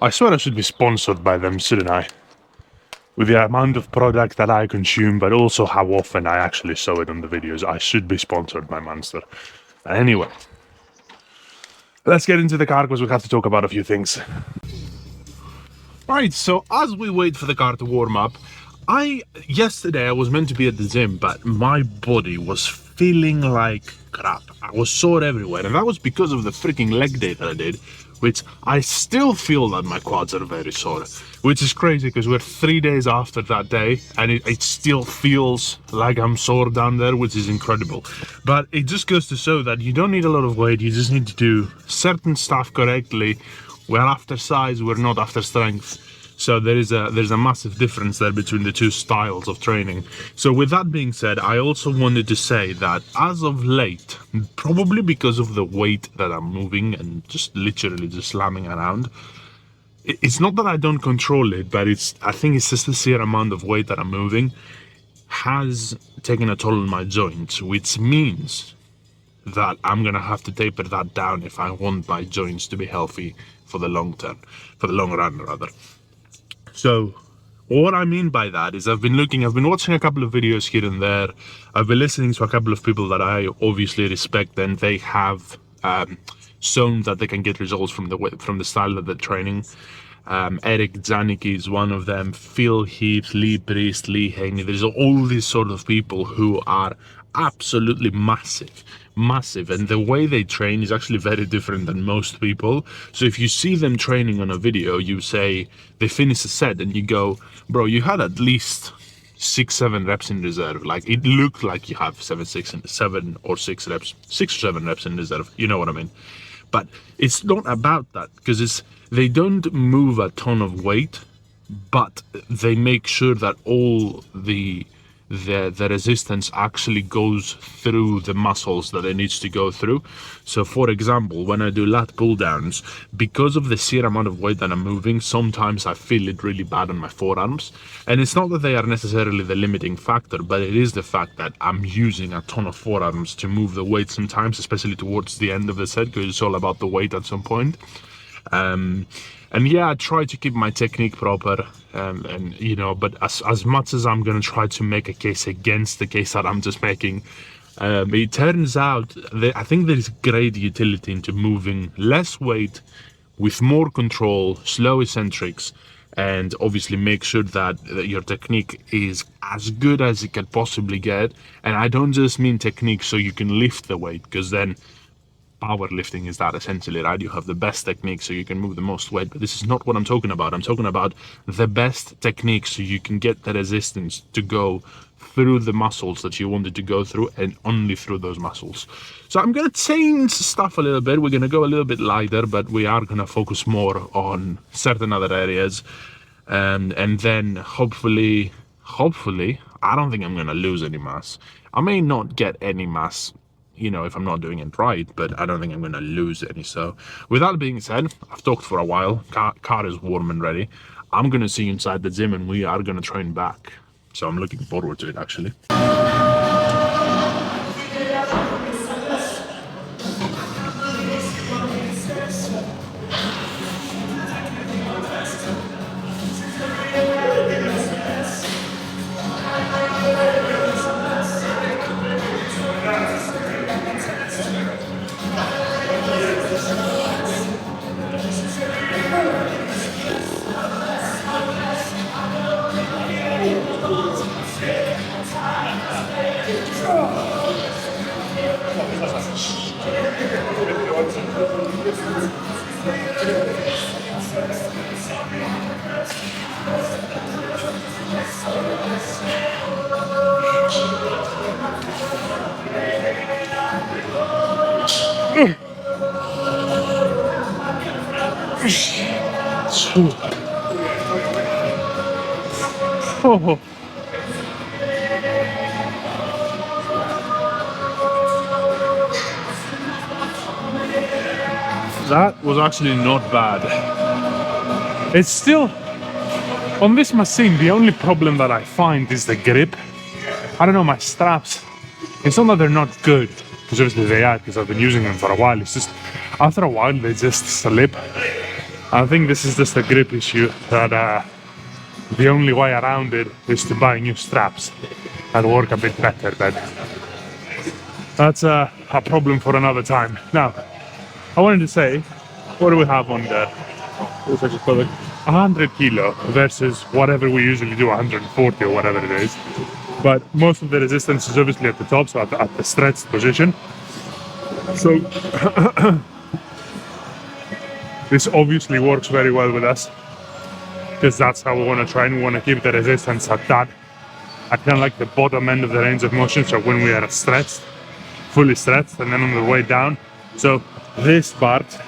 I swear I should be sponsored by them, shouldn't I? With the amount of product that I consume, but also how often I actually show it on the videos, I should be sponsored by Monster. Anyway, let's get into the car because we have to talk about a few things. Right, so as we wait for the car to warm up, yesterday I was meant to be at the gym, but my body was feeling like crap. I was sore everywhere, and that was because of the freaking leg day that I did, which I still feel that my quads are very sore, which is crazy because we're 3 days after that day, and it still feels like I'm sore down there, which is incredible. But it just goes to show that you don't need a lot of weight, you just need to do certain stuff correctly. We're after size, we're not after strength. So there's a massive difference there between the two styles of training. So with that being said, I also wanted to say that as of late, probably because of the weight that I'm moving and just literally just slamming around, it's not that I don't control it, but I think it's just the sheer amount of weight that I'm moving has taken a toll on my joints, which means that I'm gonna have to taper that down if I want my joints to be healthy for the long term, for the long run rather. So what I mean by that is I've been watching a couple of videos here and there. I've been listening to a couple of people that I obviously respect, and they have shown that they can get results from the style that they're training. Eric Zanicki is one of them, Phil Heath, Lee Priest, Lee Haney. There's all these sort of people who are absolutely massive, and the way they train is actually very different than most people. So if you see them training on a video, you say they finish a set and you go, bro, you had at least 6-7 reps in reserve. Like, it looked like you have 7 or 6 reps, 6 or 7 reps in reserve, you know what I mean? But it's not about that, because they don't move a ton of weight, but they make sure that all the resistance actually goes through the muscles that it needs to go through. So for example, when I do lat pull downs, because of the sheer amount of weight that I'm moving, sometimes I feel it really bad on my forearms. And it's not that they are necessarily the limiting factor, but it is the fact that I'm using a ton of forearms to move the weight sometimes, especially towards the end of the set, because it's all about the weight at some point. And yeah, I try to keep my technique proper, and you know, but as much as I'm gonna try to make a case against the case that I'm just making, it turns out that I think there is great utility into moving less weight with more control, slow eccentrics, and obviously make sure that your technique is as good as it can possibly get. And I don't just mean technique so you can lift the weight, because then powerlifting is that essentially, right? You have the best technique so you can move the most weight, but this is not what I'm talking about. I'm talking about the best technique so you can get the resistance to go through the muscles that you wanted to go through, and only through those muscles. So I'm going to change stuff a little bit. We're going to go a little bit lighter, but we are going to focus more on certain other areas, and then hopefully I don't think I'm going to lose any mass. I may not get any mass, you know, if I'm not doing it right, but I don't think I'm going to lose any. So with that being said, I've talked for a while, car is warm and ready. I'm going to see you inside the gym, and we are going to train back. So I'm looking forward to it, actually. Oh. That was actually not bad. It's still, on this machine, the only problem that I find is the grip. I don't know, my straps, it's not that they're not good, because obviously they are, because I've been using them for a while. It's just, after a while, they just slip. I think this is just a grip issue that the only way around it is to buy new straps that work a bit better, but that's a problem for another time. Now, I wanted to say, what do we have on there? 100 kilo versus whatever we usually do, 140 or whatever it is. But most of the resistance is obviously at the top, so at the stretched position. So this obviously works very well with us, because that's how we want to train. We want to keep the resistance at kind of like the bottom end of the range of motion. So when we are stretched, fully stretched, and then on the way down. So this part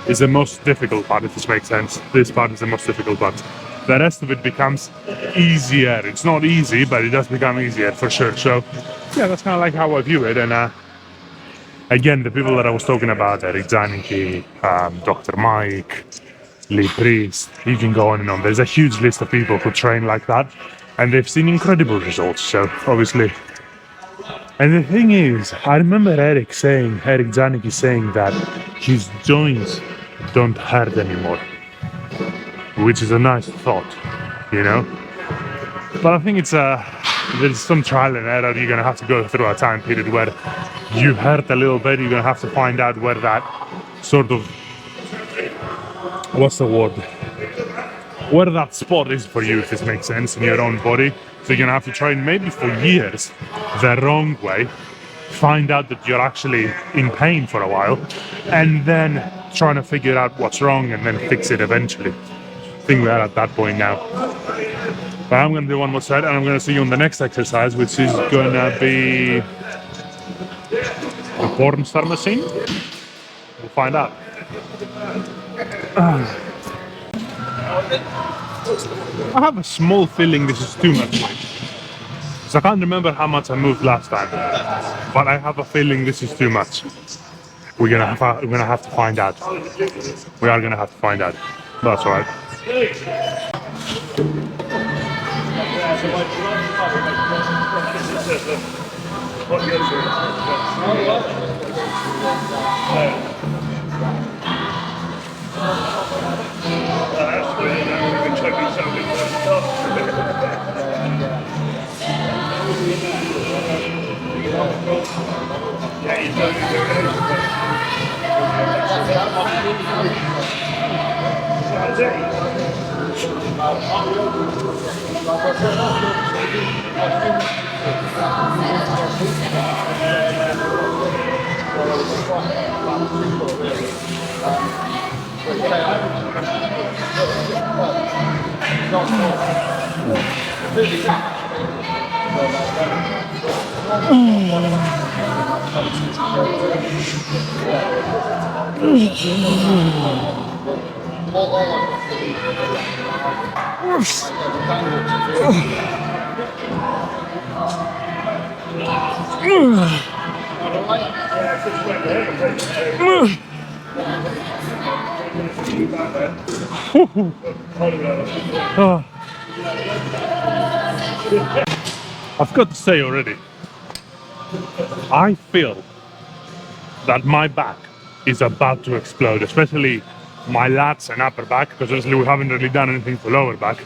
is the most difficult part, if this makes sense. This part is the most difficult part. The rest of it becomes easier. It's not easy, but it does become easier for sure. So yeah, that's kind of like how I view it. And again, the people that I was talking about, Eric Zanicki, Dr. Mike, Lee Priest, you can go on and on. There's a huge list of people who train like that, and they've seen incredible results. So obviously, and the thing is, I remember Eric Zanicki saying that his joints don't hurt anymore, which is a nice thought, you know. But I think it's there's some trial and error. You're gonna have to go through a time period where you hurt a little bit. You're gonna have to find out where that sort of, what's the word, where that spot is for you, if this makes sense, in your own body. So you're gonna have to train maybe for years the wrong way, find out that you're actually in pain for a while, and then trying to figure out what's wrong and then fix it eventually. I think we're at that point now. But I'm gonna do one more set, and I'm gonna see you on the next exercise, which is gonna be the porn star machine. We'll find out. I have a small feeling this is too much weight. So I can't remember how much I moved last time, but I have a feeling this is too much. We're gonna have to find out. We are gonna have to find out. That's all right. I've got to say already, I feel that my back is about to explode, especially my lats and upper back, because obviously we haven't really done anything for lower back.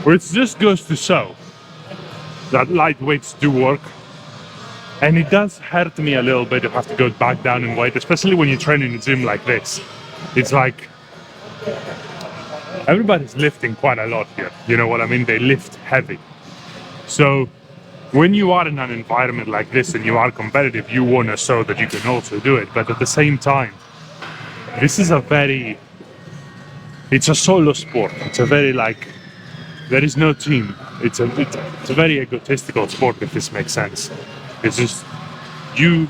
Which just goes to show that light weights do work. And it does hurt me a little bit if I have to go back down in weight, especially when you train in a gym like this. It's like everybody's lifting quite a lot here. You know what I mean? They lift heavy. So when you are in an environment like this and you are competitive, you want to show that you can also do it. But at the same time, this is it's a solo sport. It's a very there is no team. It's a very egotistical sport, if this makes sense. It's just you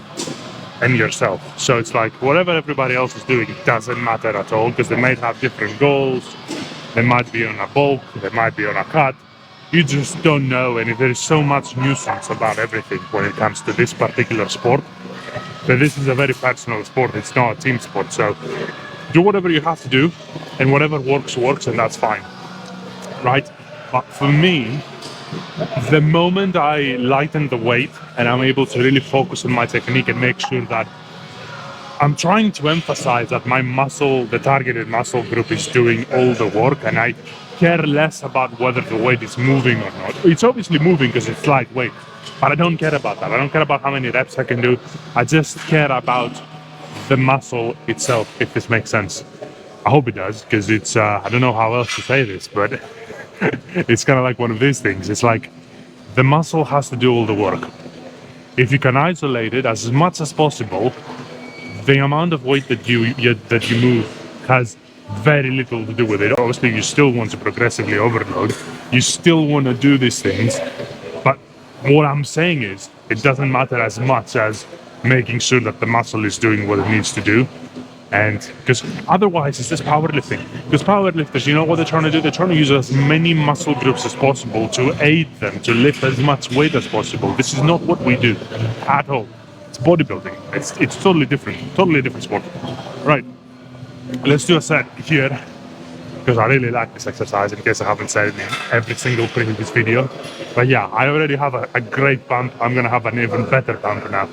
and yourself. So it's like whatever everybody else is doing, it doesn't matter at all, because they might have different goals. They might be on a bulk, they might be on a cut. You just don't know, and there is so much nuisance about everything when it comes to this particular sport. But this is a very personal sport, it's not a team sport. So do whatever you have to do, and whatever works, and that's fine, right? But for me, the moment I lighten the weight and I'm able to really focus on my technique and make sure that I'm trying to emphasize that my muscle, the targeted muscle group, is doing all the work, and I care less about whether the weight is moving or not. It's obviously moving because it's lightweight, but I don't care about that. I don't care about how many reps I can do. I just care about the muscle itself, if this makes sense. I hope it does, because it's, I don't know how else to say this, but it's kind of like one of these things. It's like the muscle has to do all the work. If you can isolate it as much as possible, the amount of weight that you move has very little to do with it. Obviously, you still want to progressively overload. You still want to do these things, but what I'm saying is, it doesn't matter as much as making sure that the muscle is doing what it needs to do. And because otherwise it's just powerlifting. Because powerlifters, you know what they're trying to do? They're trying to use as many muscle groups as possible to aid them to lift as much weight as possible. This is not what we do at all. It's bodybuilding. It's totally different sport. Right, let's do a set here, because I really like this exercise, in case I haven't said it in every single previous video. But yeah, I already have a great pump. I'm gonna have an even better pump now.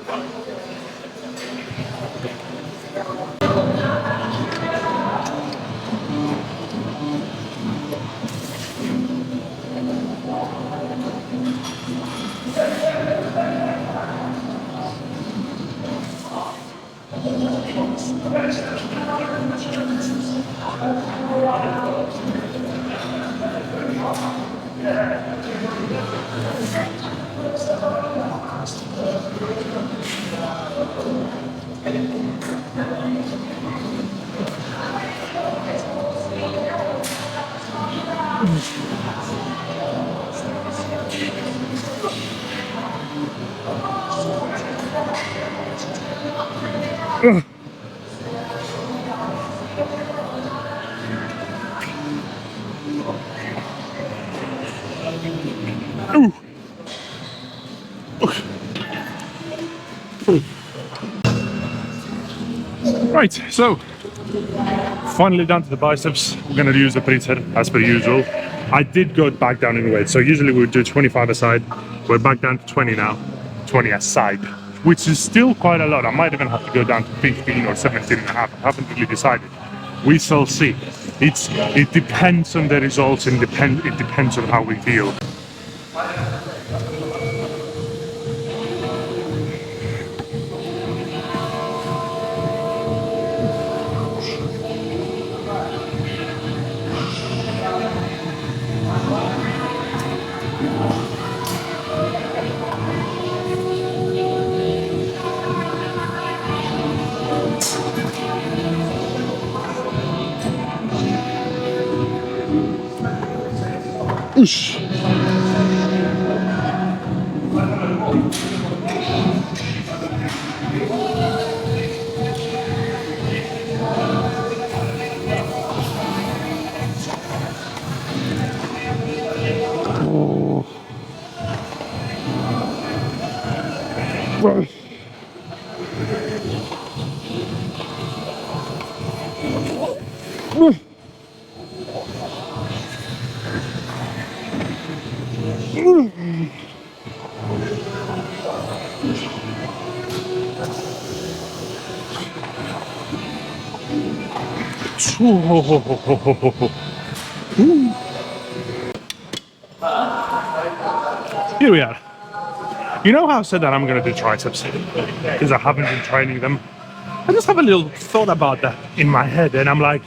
Right, so finally down to the biceps. We're gonna use the preset as per usual. I did go back down in weight, so usually we would do 25 aside. We're back down to 20 now, 20 aside, which is still quite a lot. I might even have to go down to 15 or 17 and a half. I haven't really decided. We shall see. It depends on the results, and it depends on how we feel. Oosh. Here we are. You know how I said that I'm gonna do triceps? Because I haven't been training them. I just have a little thought about that in my head, and I'm like,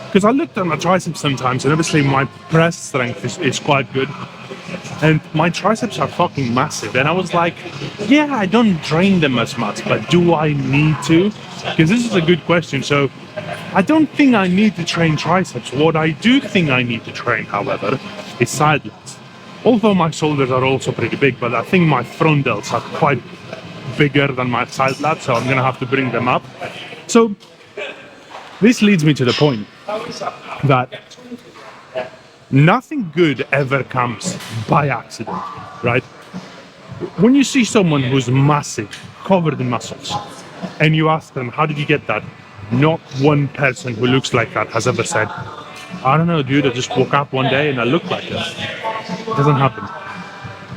because I looked at my triceps sometimes, and obviously my press strength is quite good, and my triceps are fucking massive, and I was like, yeah, I don't train them as much, but do I need to? Because this is a good question. So I don't think I need to train triceps. What I do think I need to train, however, is side lats. Although my shoulders are also pretty big, but I think my front delts are quite bigger than my side lats, so I'm gonna have to bring them up. So this leads me to the point that nothing good ever comes by accident, right? When you see someone who's massive, covered in muscles, and you ask them, how did you get that? Not one person who looks like that has ever said, I don't know, dude, I just woke up one day and I look like that. It doesn't happen.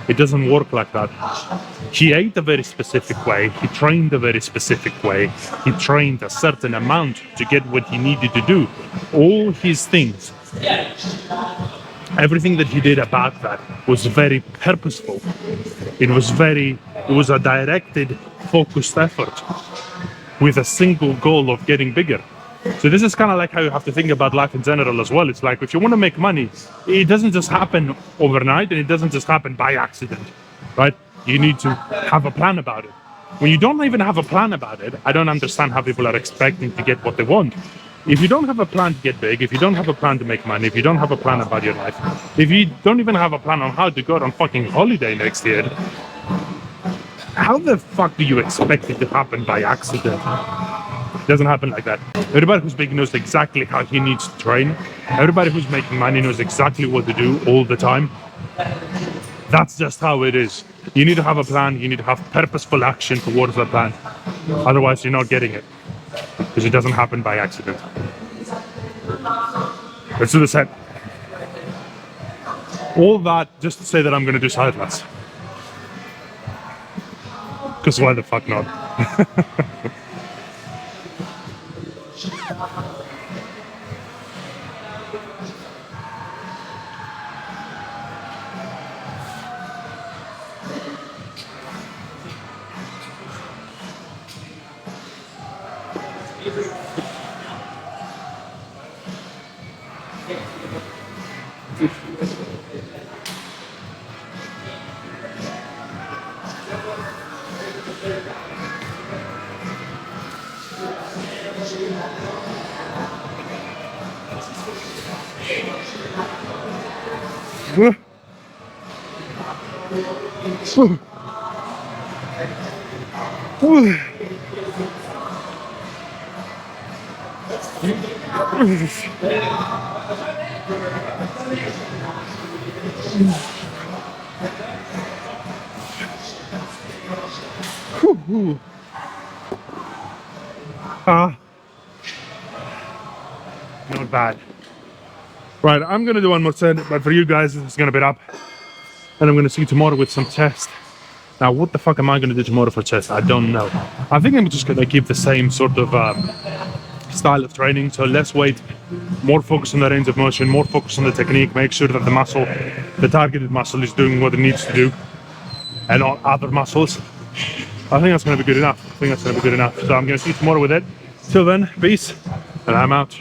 It doesn't work like that. He ate a very specific way, he trained a very specific way, he trained a certain amount to get what he needed to do. All his things, everything that he did about that was very purposeful. It was a directed, focused effort with a single goal of getting bigger. So this is kind of like how you have to think about life in general as well. It's like, if you want to make money, it doesn't just happen overnight, and it doesn't just happen by accident, right? You need to have a plan about it. When you don't even have a plan about it, I don't understand how people are expecting to get what they want. If you don't have a plan to get big, if you don't have a plan to make money, if you don't have a plan about your life, if you don't even have a plan on how to go on fucking holiday next year, how the fuck do you expect it to happen by accident? It doesn't happen like that. Everybody who's big knows exactly how he needs to train. Everybody who's making money knows exactly what to do all the time. That's just how it is. You need to have a plan. You need to have purposeful action towards that plan. Otherwise, you're not getting it, because it doesn't happen by accident. Let's do the set. All that just to say that I'm going to do side lats. Because why the fuck not? Not bad. Right, I'm gonna do one more set, but for you guys, it's gonna be up. And I'm gonna see you tomorrow with some chest. Now, what the fuck am I gonna do tomorrow for chest? I don't know. I think I'm just gonna keep the same sort of style of training. So less weight, more focus on the range of motion, more focus on the technique, make sure that the muscle, the targeted muscle, is doing what it needs to do, and not other muscles. I think that's gonna be good enough. So I'm gonna see you tomorrow with it. Till then, peace, and I'm out.